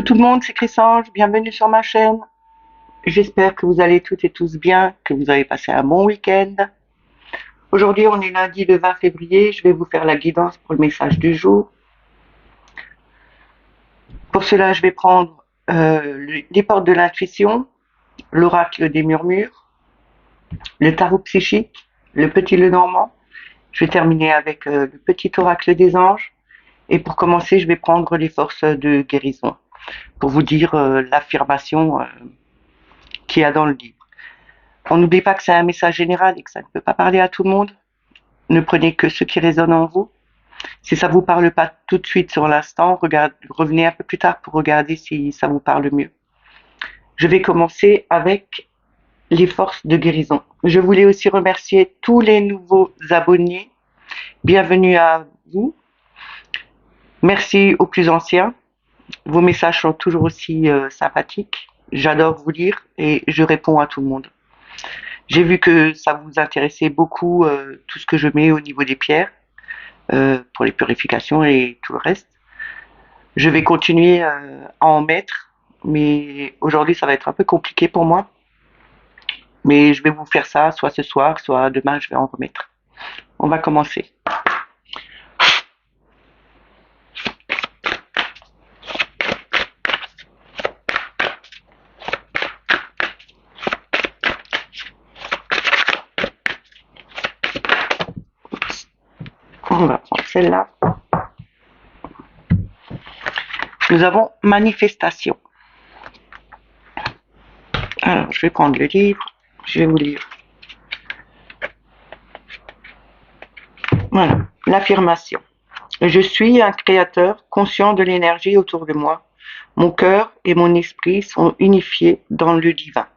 Tout le monde, c'est Chrysange, bienvenue sur ma chaîne. J'espère que vous allez toutes et tous bien, que vous avez passé un bon week-end. Aujourd'hui, on est lundi le 20 février, je vais vous faire la guidance pour le message du jour. Pour cela, je vais prendre les portes de l'intuition, l'oracle des murmures, le tarot psychique, le petit Lenormand. Je vais terminer avec le petit oracle des anges. Et pour commencer, je vais prendre les forces de guérison pour vous dire l'affirmation qu'il y a dans le livre. On n'oublie pas que c'est un message général et que ça ne peut pas parler à tout le monde. Ne prenez que ce qui résonne en vous. Si ça vous parle pas tout de suite sur l'instant, revenez un peu plus tard pour regarder si ça vous parle mieux. Je vais commencer avec les forces de guérison. Je voulais aussi remercier tous les nouveaux abonnés. Bienvenue à vous. Merci aux plus anciens. Vos messages sont toujours aussi sympathiques. J'adore vous lire et je réponds à tout le monde. J'ai vu que ça vous intéressait beaucoup tout ce que je mets au niveau des pierres pour les purifications et tout le reste. Je vais continuer à en mettre, mais aujourd'hui ça va être un peu compliqué pour moi. Mais je vais vous faire ça soit ce soir, soit demain je vais en remettre. On va commencer. On va prendre celle-là. Nous avons manifestation. Alors, je vais prendre le livre, je vais vous lire. Voilà, l'affirmation. Je suis un créateur conscient de l'énergie autour de moi. Mon cœur et mon esprit sont unifiés dans le divin.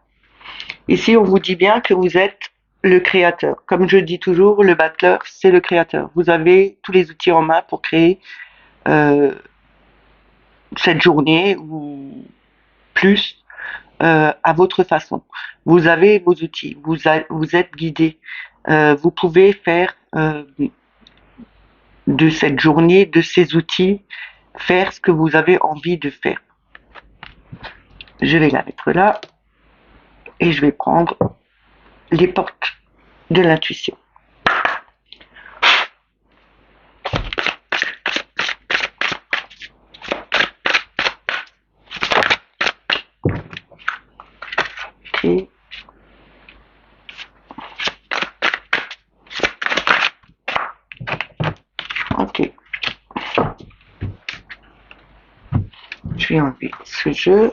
Ici, on vous dit bien que vous êtes le créateur. Comme je dis toujours, le battleur, c'est le créateur. Vous avez tous les outils en main pour créer cette journée ou plus à votre façon. Vous avez vos outils, vous êtes guidé. Vous pouvez faire de cette journée, de ces outils, faire ce que vous avez envie de faire. Je vais la mettre là et je vais prendre les portes de l'intuition. Okay. Ok. Je vais enlever ce jeu.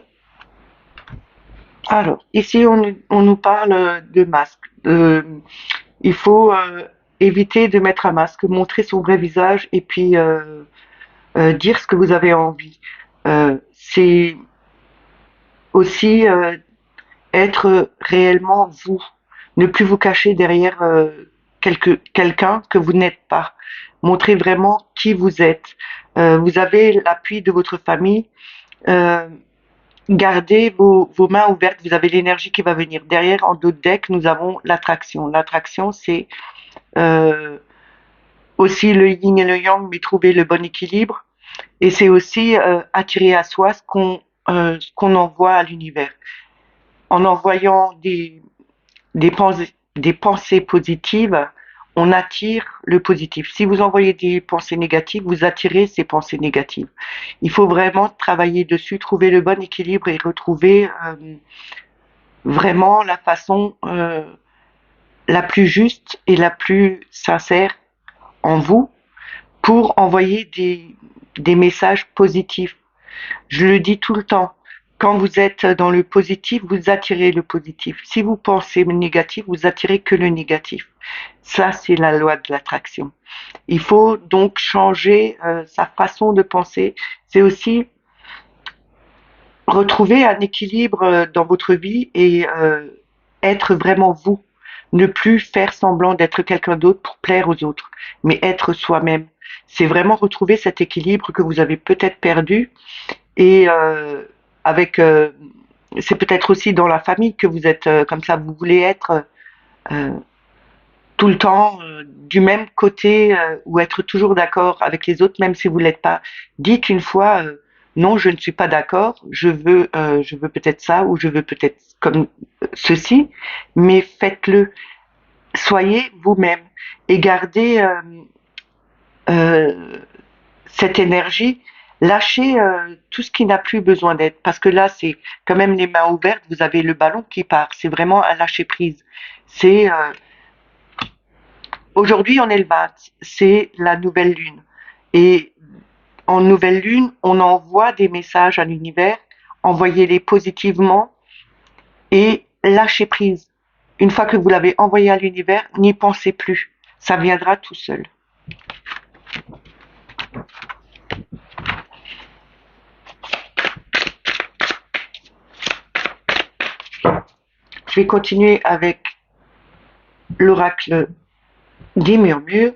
Alors, ici, on nous parle de masque. Il faut éviter de mettre un masque, montrer son vrai visage et puis dire ce que vous avez envie. C'est aussi être réellement vous. Ne plus vous cacher derrière quelqu'un que vous n'êtes pas. Montrez vraiment qui vous êtes. Vous avez l'appui de votre famille. Gardez vos mains ouvertes, vous avez l'énergie qui va venir. Derrière, en dos de deck, nous avons l'attraction. L'attraction, c'est aussi le yin et le yang, mais trouver le bon équilibre. Et c'est aussi attirer à soi ce qu'on envoie à l'univers. En envoyant des pensées positives, on attire le positif. Si vous envoyez des pensées négatives, vous attirez ces pensées négatives. Il faut vraiment travailler dessus, trouver le bon équilibre et retrouver vraiment la façon la plus juste et la plus sincère en vous pour envoyer des messages positifs. Je le dis tout le temps. Quand vous êtes dans le positif, vous attirez le positif. Si vous pensez négatif, vous attirez que le négatif. Ça, c'est la loi de l'attraction. Il faut donc changer sa façon de penser. C'est aussi retrouver un équilibre dans votre vie et être vraiment vous. Ne plus faire semblant d'être quelqu'un d'autre pour plaire aux autres, mais être soi-même. C'est vraiment retrouver cet équilibre que vous avez peut-être perdu et avec c'est peut-être aussi dans la famille que vous êtes comme ça, vous voulez être tout le temps du même côté ou être toujours d'accord avec les autres, même si vous l'êtes pas. Dites une fois, non, je ne suis pas d'accord, je veux peut-être ça ou je veux peut-être comme ceci, mais faites-le. Soyez vous-même et gardez euh, cette énergie. Lâchez tout ce qui n'a plus besoin d'être, parce que là, c'est quand même les mains ouvertes, vous avez le ballon qui part. C'est vraiment un lâcher prise. C'est aujourd'hui, on est le 20, c'est la nouvelle lune. Et en nouvelle lune, on envoie des messages à l'univers, envoyez-les positivement et lâchez prise. Une fois que vous l'avez envoyé à l'univers, n'y pensez plus. Ça viendra tout seul. Je vais continuer avec l'oracle des murmures.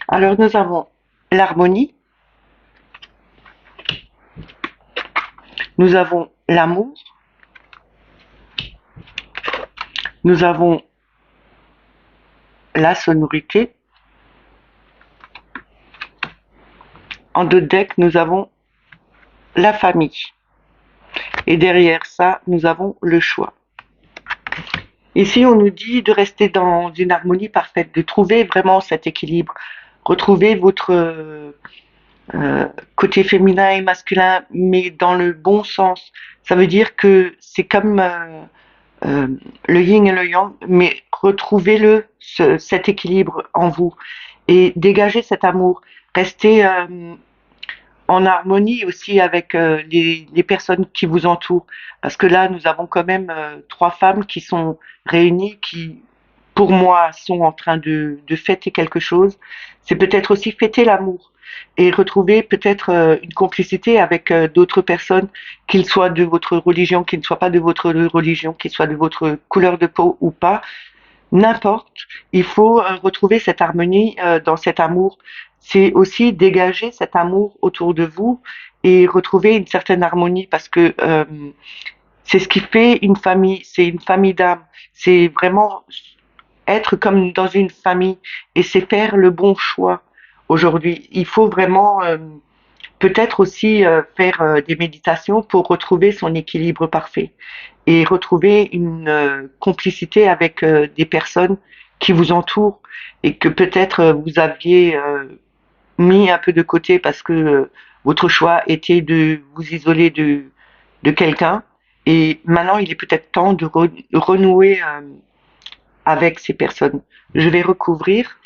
Alors nous avons l'harmonie, nous avons l'amour, nous avons la sonorité. En deux decks, nous avons la famille. Et derrière ça, nous avons le choix. Ici, on nous dit de rester dans une harmonie parfaite, de trouver vraiment cet équilibre, retrouver votre côté féminin et masculin, mais dans le bon sens. Ça veut dire que c'est comme euh, le yin et le yang, mais retrouvez-le, cet équilibre en vous et dégagez cet amour. Restez en harmonie aussi avec les personnes qui vous entourent. Parce que là, nous avons quand même trois femmes qui sont réunies, qui, pour moi, sont en train de fêter quelque chose. C'est peut-être aussi fêter l'amour et retrouver peut-être une complicité avec d'autres personnes, qu'ils soient de votre religion, qu'ils ne soient pas de votre religion, qu'ils soient de votre couleur de peau ou pas. N'importe, il faut retrouver cette harmonie dans cet amour. C'est aussi dégager cet amour autour de vous et retrouver une certaine harmonie parce que c'est ce qui fait une famille, c'est une famille d'âme. C'est vraiment être comme dans une famille et c'est faire le bon choix aujourd'hui. Il faut vraiment peut-être aussi faire des méditations pour retrouver son équilibre parfait et retrouver une complicité avec des personnes qui vous entourent et que peut-être vous aviez mis un peu de côté parce que votre choix était de vous isoler de quelqu'un. Et maintenant, il est peut-être temps de renouer avec ces personnes. Je vais recouvrir.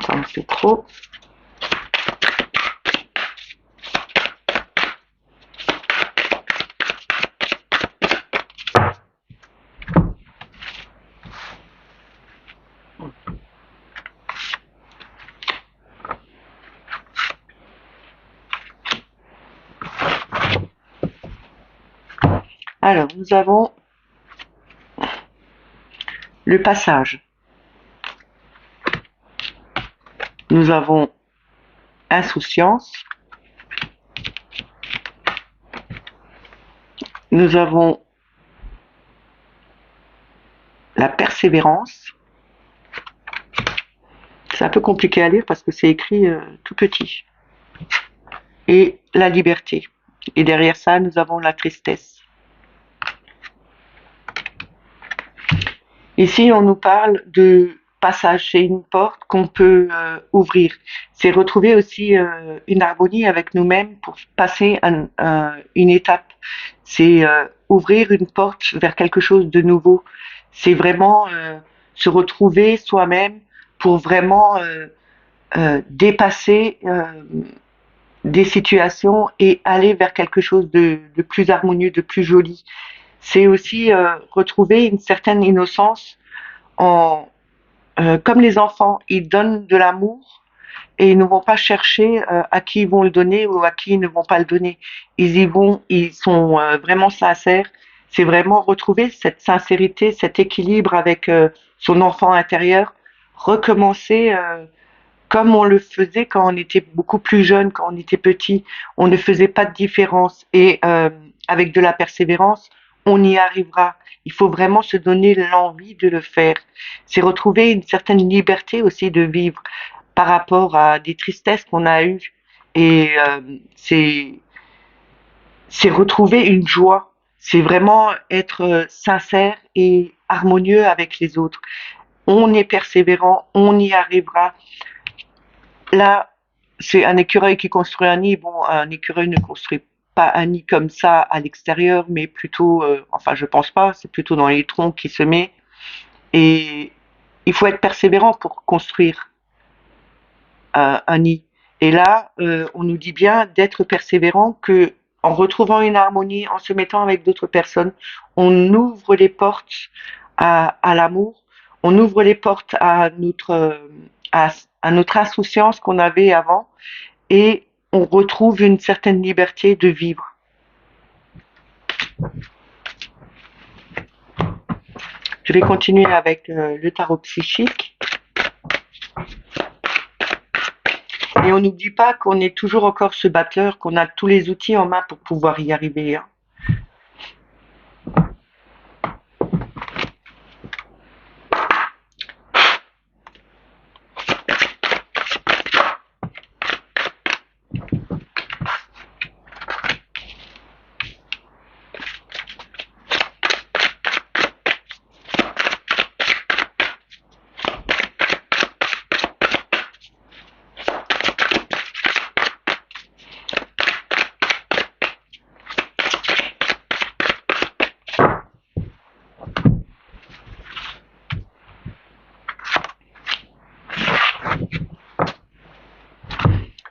Ça en fait trop. Alors, nous avons le passage. Nous avons insouciance. Nous avons la persévérance. C'est un peu compliqué à lire parce que c'est écrit tout petit. Et la liberté. Et derrière ça, nous avons la tristesse. Ici, on nous parle de passage, c'est une porte qu'on peut ouvrir. C'est retrouver aussi une harmonie avec nous-mêmes pour passer une étape. C'est ouvrir une porte vers quelque chose de nouveau. C'est vraiment se retrouver soi-même pour vraiment dépasser des situations et aller vers quelque chose de plus harmonieux, de plus joli. C'est aussi retrouver une certaine innocence en comme les enfants, ils donnent de l'amour et ils ne vont pas chercher à qui ils vont le donner ou à qui ils ne vont pas le donner. Ils y vont, ils sont vraiment sincères. C'est vraiment retrouver cette sincérité, cet équilibre avec son enfant intérieur, recommencer comme on le faisait quand on était beaucoup plus jeune, quand on était petit. On ne faisait pas de différence et avec de la persévérance, on y arrivera. Il faut vraiment se donner l'envie de le faire. C'est retrouver une certaine liberté aussi de vivre par rapport à des tristesses qu'on a eues. Et c'est retrouver une joie. C'est vraiment être sincère et harmonieux avec les autres. On est persévérant, on y arrivera. Là, c'est un écureuil qui construit un nid. Bon, un écureuil ne construit pas un nid comme ça à l'extérieur, mais plutôt, enfin, je pense pas, c'est plutôt dans les troncs qu'il se met. Et il faut être persévérant pour construire un nid. Et là, on nous dit bien d'être persévérant, que en retrouvant une harmonie, en se mettant avec d'autres personnes, on ouvre les portes à l'amour, on ouvre les portes à, à notre insouciance qu'on avait avant, et on retrouve une certaine liberté de vivre. Je vais continuer avec le tarot psychique. Et on n'oublie pas qu'on est toujours encore ce battleur, qu'on a tous les outils en main pour pouvoir y arriver. Hein.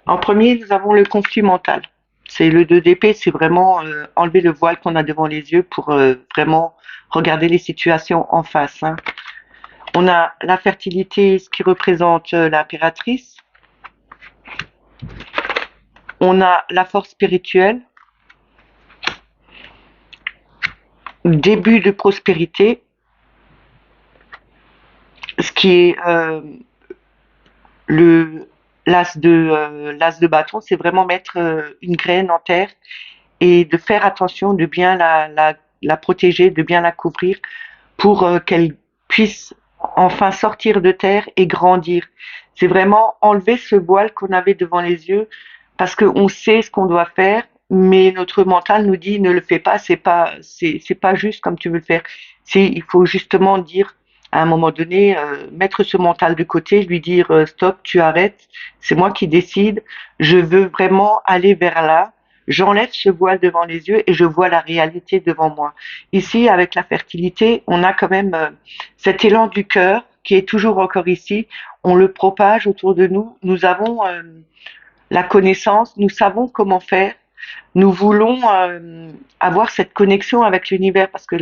En premier, nous avons le conflit mental. C'est le 2 d'épée, c'est vraiment enlever le voile qu'on a devant les yeux pour vraiment regarder les situations en face. Hein. On a la fertilité, ce qui représente l'impératrice. On a la force spirituelle, début de prospérité, ce qui est le l'as de bâton, c'est vraiment mettre une graine en terre et de faire attention de bien la protéger, de bien la couvrir pour qu'elle puisse enfin sortir de terre et grandir. C'est vraiment enlever ce voile qu'on avait devant les yeux parce qu'on sait ce qu'on doit faire, mais notre mental nous dit ne le fais pas, c'est pas juste comme tu veux le faire. Il faut justement dire à un moment donné, mettre ce mental de côté, lui dire stop, tu arrêtes, c'est moi qui décide, je veux vraiment aller vers là, j'enlève ce voile devant les yeux et je vois la réalité devant moi. Ici, avec la fertilité, on a quand même cet élan du cœur qui est toujours encore ici, on le propage autour de nous, nous avons la connaissance, nous savons comment faire, nous voulons avoir cette connexion avec l'univers parce que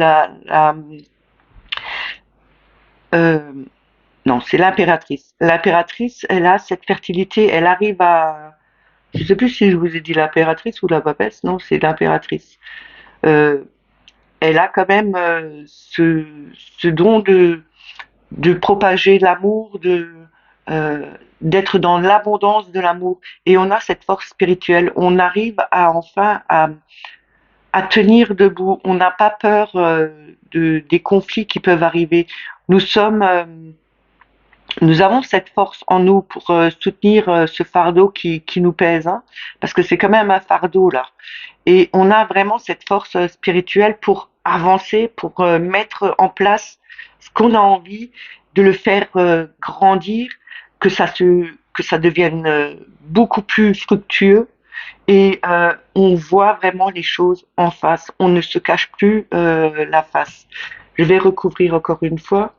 euh, non, c'est l'impératrice. L'impératrice, elle a cette fertilité, elle arrive à... Je sais plus si je vous ai dit l'impératrice ou la papesse, non, c'est l'impératrice. Euh, Elle a quand même ce don de propager l'amour, d'être dans l'abondance de l'amour. Et on a cette force spirituelle. On arrive à enfin à tenir debout. On n'a pas peur des conflits qui peuvent arriver. Nous sommes nous avons cette force en nous pour soutenir ce fardeau qui nous pèse, hein, parce que c'est quand même un fardeau là. Et on a vraiment cette force spirituelle pour avancer, pour mettre en place ce qu'on a envie, de le faire grandir, que ça devienne beaucoup plus fructueux et on voit vraiment les choses en face. On ne se cache plus la face. Je vais recouvrir encore une fois.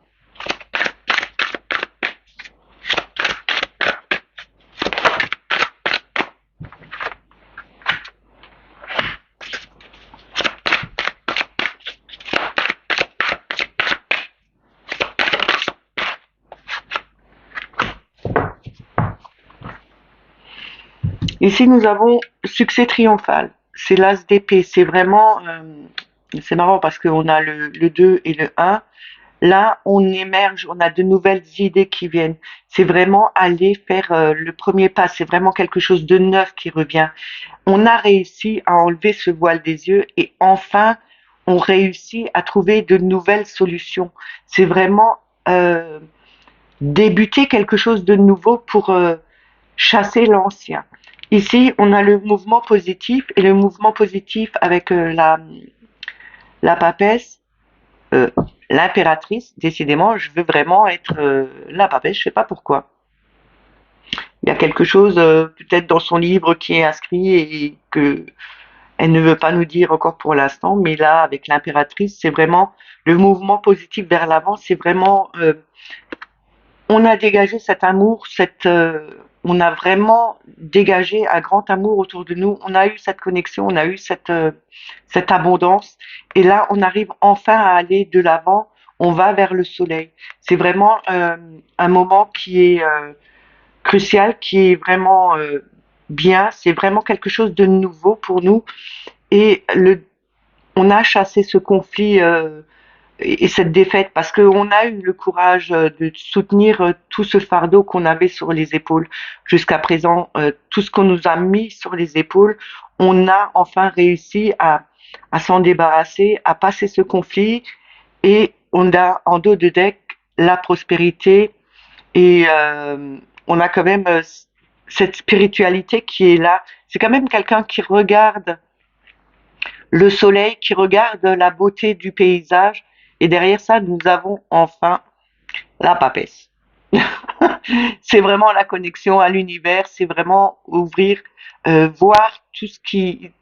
Ici, nous avons succès triomphal. C'est l'as d'épée. C'est vraiment, c'est marrant parce qu'on a le 2 et le 1. Là, on émerge, on a de nouvelles idées qui viennent. C'est vraiment aller faire le premier pas. C'est vraiment quelque chose de neuf qui revient. On a réussi à enlever ce voile des yeux et enfin, on réussit à trouver de nouvelles solutions. C'est vraiment débuter quelque chose de nouveau pour chasser l'ancien. Ici, on a le mouvement positif et le mouvement positif avec la papesse, euh, l'impératrice. Décidément, je veux vraiment être la papesse, je sais pas pourquoi. Il y a quelque chose peut-être dans son livre qui est inscrit et que elle ne veut pas nous dire encore pour l'instant, mais là, avec l'impératrice, c'est vraiment le mouvement positif vers l'avant, c'est vraiment on a dégagé cet amour, on a vraiment dégagé un grand amour autour de nous. On a eu cette connexion, on a eu cette abondance. Et là, on arrive enfin à aller de l'avant. On va vers le soleil. C'est vraiment un moment qui est crucial, qui est vraiment bien. C'est vraiment quelque chose de nouveau pour nous. Et on a chassé ce conflit. Et cette défaite parce qu'on a eu le courage de soutenir tout ce fardeau qu'on avait sur les épaules jusqu'à présent, tout ce qu'on nous a mis sur les épaules, on a enfin réussi à s'en débarrasser, à passer ce conflit et on a en dos de deck la prospérité et on a quand même cette spiritualité qui est là. C'est quand même quelqu'un qui regarde le soleil, qui regarde la beauté du paysage. Et derrière ça, nous avons enfin la papesse. C'est vraiment la connexion à l'univers, c'est vraiment ouvrir, voir tout ce qui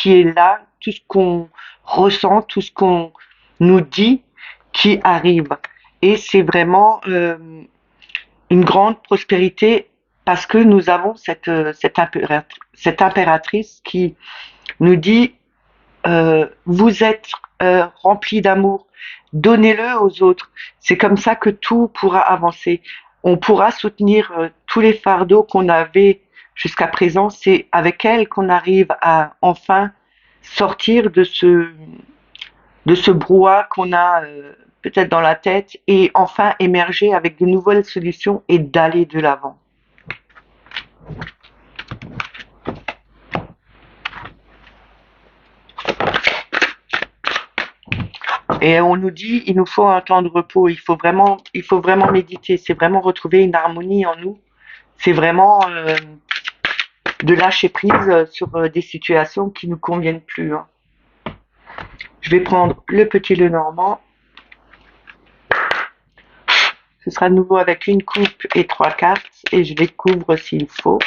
est là, tout ce qu'on ressent, tout ce qu'on nous dit qui arrive. Et c'est vraiment une grande prospérité parce que nous avons cette impératrice qui nous dit vous êtes rempli d'amour, donnez-le aux autres. C'est comme ça que tout pourra avancer. On pourra soutenir tous les fardeaux qu'on avait jusqu'à présent. C'est avec elle qu'on arrive à enfin sortir de ce brouhaha qu'on a peut-être dans la tête et enfin émerger avec de nouvelles solutions et d'aller de l'avant. Et on nous dit, il nous faut un temps de repos, il faut vraiment méditer, c'est vraiment retrouver une harmonie en nous, c'est vraiment de lâcher prise sur des situations qui nous conviennent plus. Hein. Je vais prendre le petit Lenormand. Ce sera de nouveau avec une coupe et 3 cartes et je les couvre s'il faut.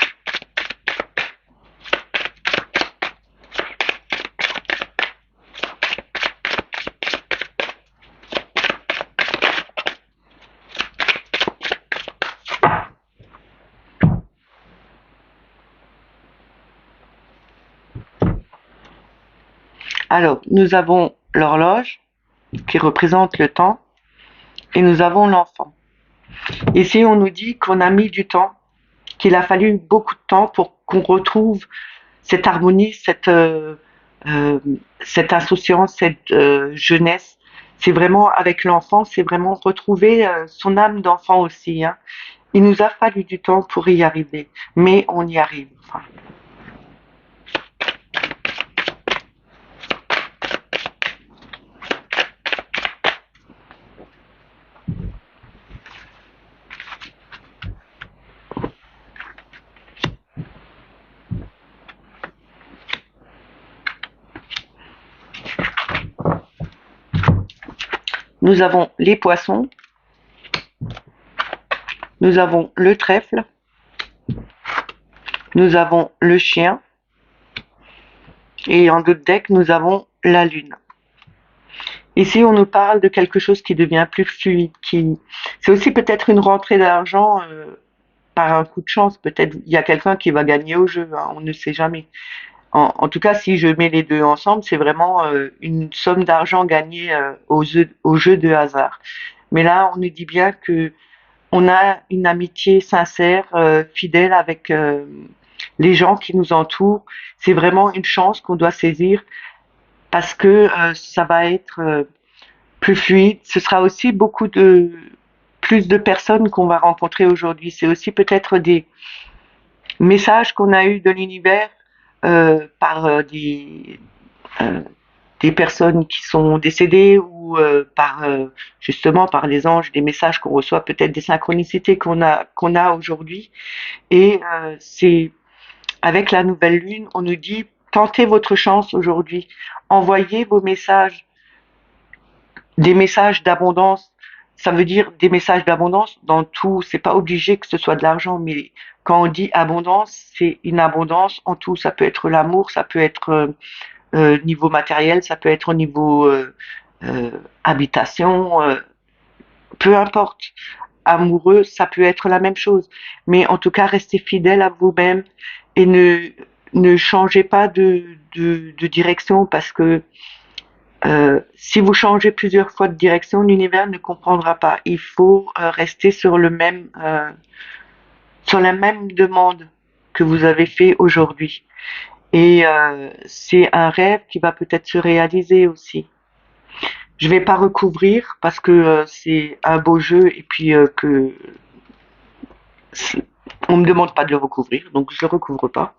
Alors, nous avons l'horloge qui représente le temps et nous avons l'enfant. Ici, on nous dit qu'on a mis du temps, qu'il a fallu beaucoup de temps pour qu'on retrouve cette harmonie, cette insouciance, cette jeunesse. C'est vraiment avec l'enfant, c'est vraiment retrouver son âme d'enfant aussi. Hein. Il nous a fallu du temps pour y arriver, mais on y arrive. Enfin. Nous avons les poissons, Nous avons le trèfle, nous avons le chien, et en d'autres decks, nous avons la lune. Ici, on nous parle de quelque chose qui devient plus fluide, c'est aussi peut-être une rentrée d'argent par un coup de chance. Peut-être il y a quelqu'un qui va gagner au jeu, hein, on ne sait jamais. En tout cas, si je mets les deux ensemble, c'est vraiment une somme d'argent gagnée au jeu de hasard. Mais là, on nous dit bien que on a une amitié sincère, fidèle avec les gens qui nous entourent. C'est vraiment une chance qu'on doit saisir parce que ça va être plus fluide. Ce sera aussi plus de personnes qu'on va rencontrer aujourd'hui. C'est aussi peut-être des messages qu'on a eus de l'univers par euh, des personnes qui sont décédées ou justement par les anges, des messages qu'on reçoit, peut-être des synchronicités qu'on a aujourd'hui. Et c'est avec la nouvelle lune, on nous dit tentez votre chance aujourd'hui, envoyez vos messages, des messages d'abondance. Ça veut dire des messages d'abondance dans tout. C'est pas obligé que ce soit de l'argent, mais quand on dit abondance, c'est une abondance en tout. Ça peut être l'amour, ça peut être niveau matériel, ça peut être au niveau euh, habitation, peu importe. Amoureux, ça peut être la même chose. Mais en tout cas, restez fidèle à vous-même et ne changez pas de direction parce que si vous changez plusieurs fois de direction, l'univers ne comprendra pas. Il faut rester sur la même demande que vous avez fait aujourd'hui. Et c'est un rêve qui va peut-être se réaliser aussi. Je vais pas recouvrir parce que c'est un beau jeu et puis que on me demande pas de le recouvrir, donc je le recouvre pas.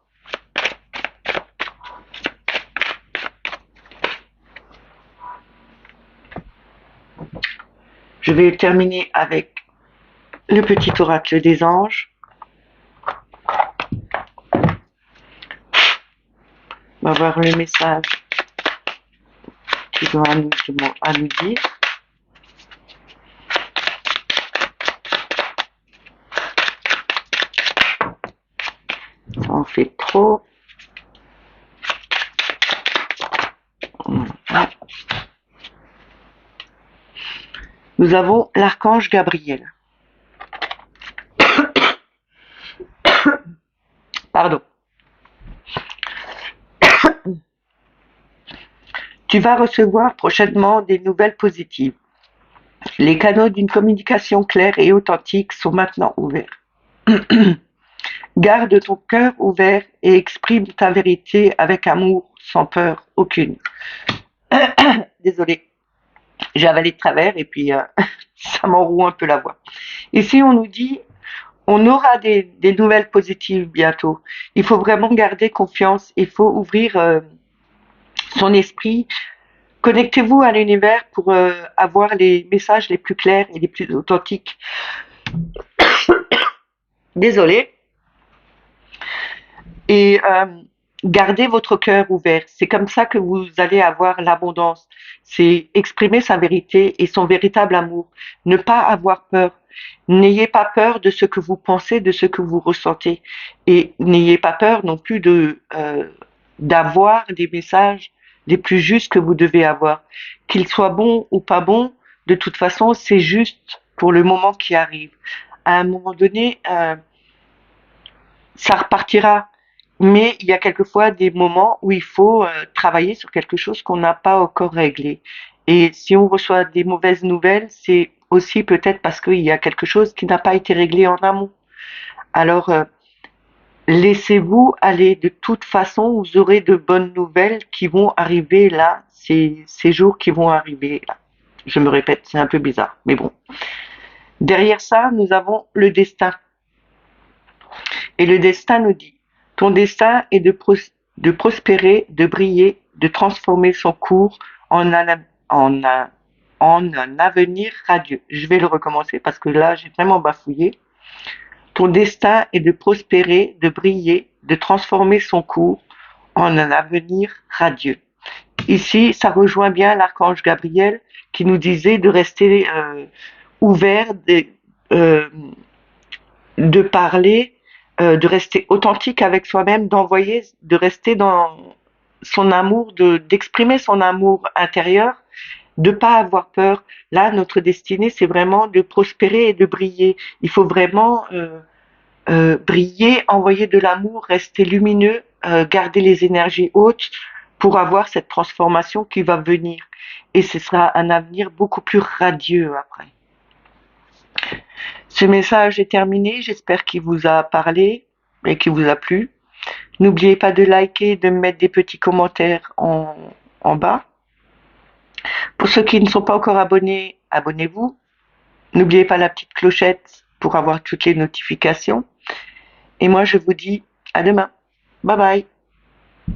Je vais terminer avec le petit oracle des anges. On va voir le message qu'ils ont à nous dire. Ça en fait trop. Nous avons l'archange Gabriel. Pardon. Tu vas recevoir prochainement des nouvelles positives. Les canaux d'une communication claire et authentique sont maintenant ouverts. Garde ton cœur ouvert et exprime ta vérité avec amour, sans peur aucune. Désolée, j'ai avalé de travers et puis ça m'enroue un peu la voix. Ici, on nous dit, on aura des nouvelles positives bientôt. Il faut vraiment garder confiance, il faut ouvrir son esprit. Connectez-vous à l'univers pour avoir les messages les plus clairs et les plus authentiques. Désolée. Et gardez votre cœur ouvert. C'est comme ça que vous allez avoir l'abondance. C'est exprimer sa vérité et son véritable amour. Ne pas avoir peur. N'ayez pas peur de ce que vous pensez, de ce que vous ressentez. Et n'ayez pas peur non plus d'avoir des messages les plus justes que vous devez avoir. Qu'ils soient bons ou pas bons, de toute façon, c'est juste pour le moment qui arrive. À un moment donné, ça repartira. Mais il y a quelquefois des moments où il faut travailler sur quelque chose qu'on n'a pas encore réglé. Et si on reçoit des mauvaises nouvelles, c'est aussi peut-être parce qu'il y a quelque chose qui n'a pas été réglé en amont. Alors, laissez-vous aller. De toute façon, vous aurez de bonnes nouvelles qui vont arriver là, ces jours qui vont arriver là. Je me répète, c'est un peu bizarre, mais bon. Derrière ça, nous avons le destin. Et le destin nous dit, ton destin est de prospérer, de briller, de transformer son cours en un avenir radieux. Je vais le recommencer parce que là, j'ai vraiment bafouillé. Ton destin est de prospérer, de briller, de transformer son cours en un avenir radieux. Ici, ça rejoint bien l'archange Gabriel qui nous disait de rester ouvert, euh, de parler, de rester authentique avec soi-même, d'envoyer, de rester dans son amour, d'exprimer son amour intérieur, de pas avoir peur. Là, notre destinée, c'est vraiment de prospérer et de briller. Il faut vraiment briller, envoyer de l'amour, rester lumineux, garder les énergies hautes pour avoir cette transformation qui va venir. Et ce sera un avenir beaucoup plus radieux après. Ce message est terminé, j'espère qu'il vous a parlé et qu'il vous a plu. N'oubliez pas de liker, de mettre des petits commentaires en bas. Pour ceux qui ne sont pas encore abonnés, abonnez-vous. N'oubliez pas la petite clochette pour avoir toutes les notifications. Et moi, je vous dis à demain. Bye bye.